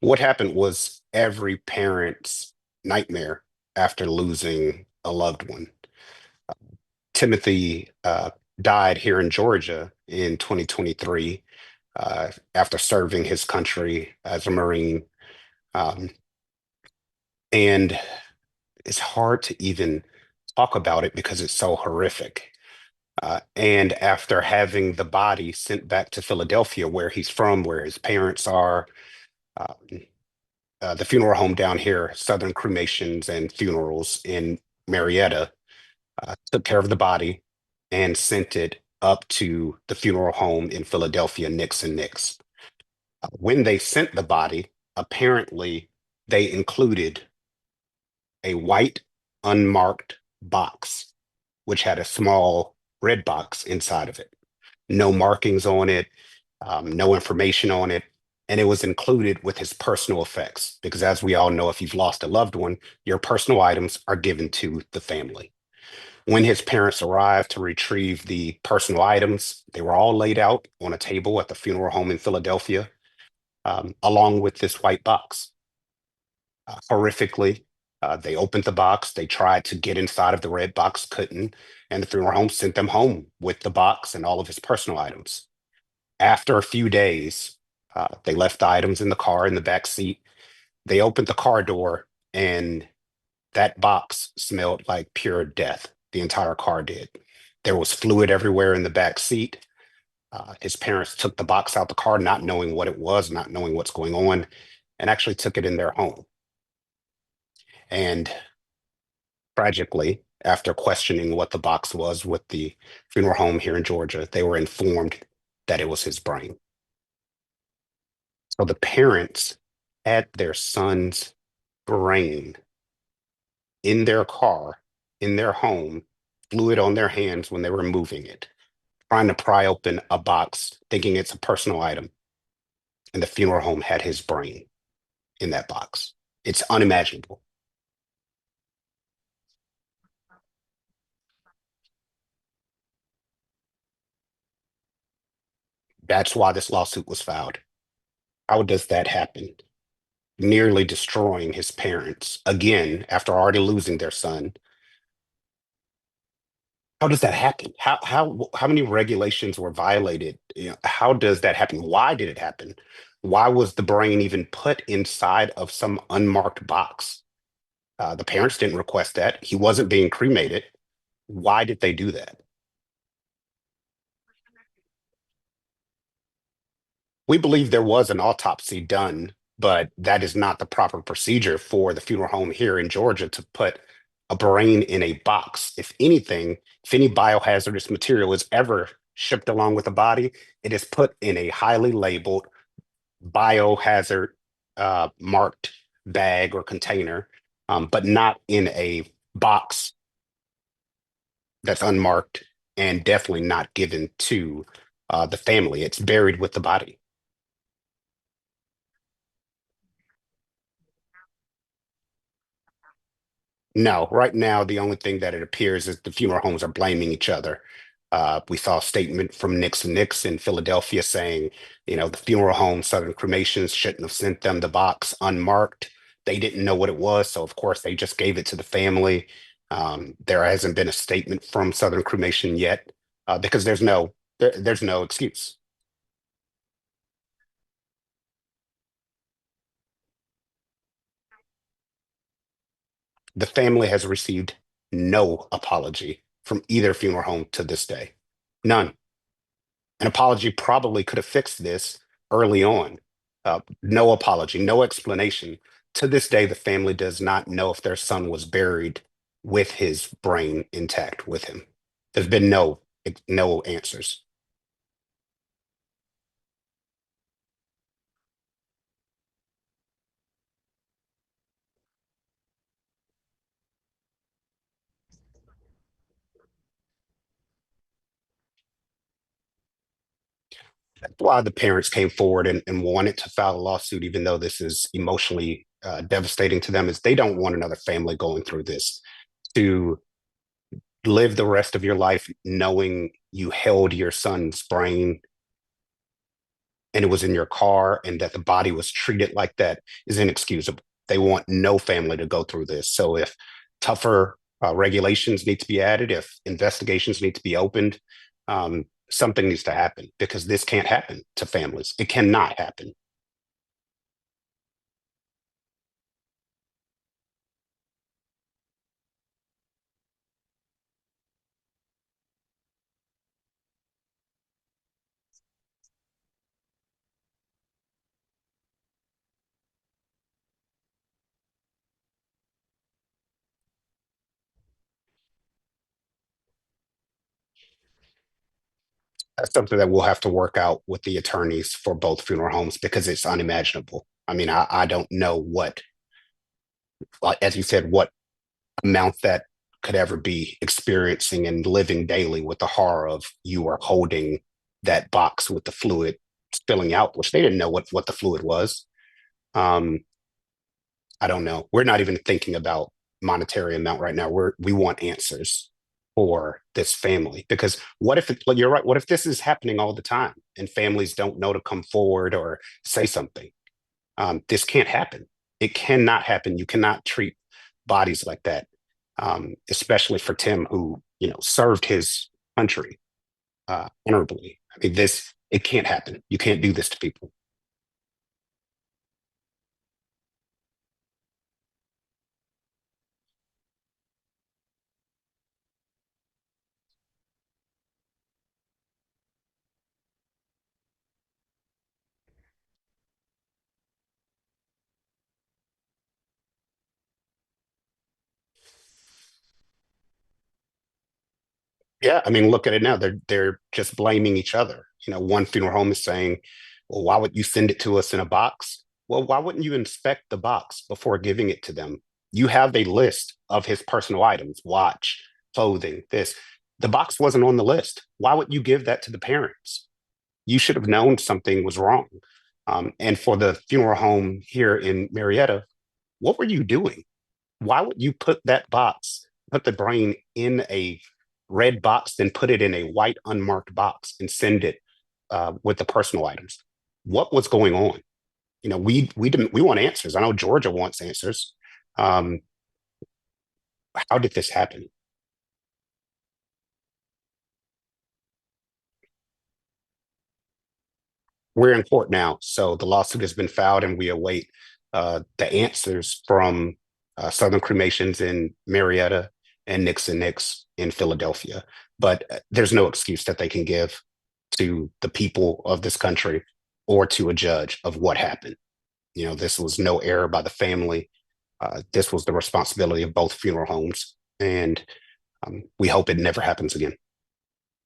What happened was every parent's nightmare after losing a loved one. Timothy died here in Georgia in 2023 after serving his country as a Marine. Um, and it's hard to even talk about it because it's so horrific. And after having the body sent back to Philadelphia, where he's from, where his parents are, uh, the funeral home down here, Southern Cremations and Funerals in Marietta, took care of the body and sent it up to the funeral home in Philadelphia, Nix and Nix. When they sent the body, apparently they included a white unmarked box, which had a small red box inside of it. No markings on it, no information on it. And it was included with his personal effects, because as we all know, if you've lost a loved one, your personal items are given to the family. When his parents arrived to retrieve the personal items, they were all laid out on a table at the funeral home in Philadelphia, along with this white box. Horrifically, they opened the box. They tried to get inside of the red box, couldn't, and the funeral home sent them home with the box and all of his personal items. After a few days, they left the items in the car in the back seat. They opened the car door, and that box smelled like pure death. The entire car did. There was fluid everywhere in the back seat. His parents took the box out the car, not knowing what it was, not knowing what's going on, and actually took it in their home. And tragically, after questioning what the box was with the funeral home here in Georgia, they were informed that it was his brain. So the parents had their son's brain in their car, in their home, fluid on their hands when they were moving it, trying to pry open a box, thinking it's a personal item. And the funeral home had his brain in that box. It's unimaginable. That's why this lawsuit was filed. How does that happen? Nearly destroying his parents again after already losing their son. How does that happen? How many regulations were violated? How does that happen? Why did it happen? Why was the brain even put inside of some unmarked box? The parents didn't request that. He wasn't being cremated. Why did they do that? We believe there was an autopsy done, but that is not the proper procedure for the funeral home here in Georgia to put a brain in a box. If anything, if any biohazardous material is ever shipped along with a body, it is put in a highly labeled biohazard marked bag or container, but not in a box that's unmarked and definitely not given to the family. It's buried with the body. No, right now, the only thing that it appears is the funeral homes are blaming each other. We saw a statement from Nix in Philadelphia saying, the funeral home, Southern Cremations, shouldn't have sent them the box unmarked. They didn't know what it was, so of course they just gave it to the family. There hasn't been a statement from Southern Cremation yet, because there's no excuse. The family has received no apology from either funeral home to this day. None. An apology probably could have fixed this early on. No apology, no explanation. To this day, the family does not know if their son was buried with his brain intact with him. There's been no answers. That's why the parents came forward and wanted to file a lawsuit, even though this is emotionally devastating to them, is they don't want another family going through this. To live the rest of your life knowing you held your son's brain and it was in your car and that the body was treated like that is inexcusable. They want no family to go through this. So if tougher regulations need to be added, if investigations need to be opened, something needs to happen because this can't happen to families. It cannot happen. That's something that we'll have to work out with the attorneys for both funeral homes because it's unimaginable. I mean, I don't know what, like, as you said, what amount that could ever be experiencing and living daily with the horror of you are holding that box with the fluid spilling out, which they didn't know what the fluid was. Um, I don't know. We're not even thinking about monetary amount right now. We want answers for this family because what if it, like, you're right? What if this is happening all the time and families don't know to come forward or say something? This can't happen. It cannot happen. You cannot treat bodies like that, especially for Tim, who served his country honorably. I mean, this it can't happen. You can't do this to people. Yeah, I mean, look at it now. They're just blaming each other. One funeral home is saying, "Well, why would you send it to us in a box?" Well, why wouldn't you inspect the box before giving it to them? You have a list of his personal items, watch, clothing, this. The box wasn't on the list. Why would you give that to the parents? You should have known something was wrong. And for the funeral home here in Marietta, what were you doing? Why would you put that box, put the brain in a red box, then put it in a white unmarked box and send it with the personal items? What was going on? We want answers. I know Georgia wants answers. Um, how did this happen? We're in court now, so the lawsuit has been filed, and we await the answers from Southern Cremations in Marietta and Nixon Nix in Philadelphia. But there's no excuse that they can give to the people of this country or to a judge of what happened. This was no error by the family. This was the responsibility of both funeral homes, and we hope it never happens again.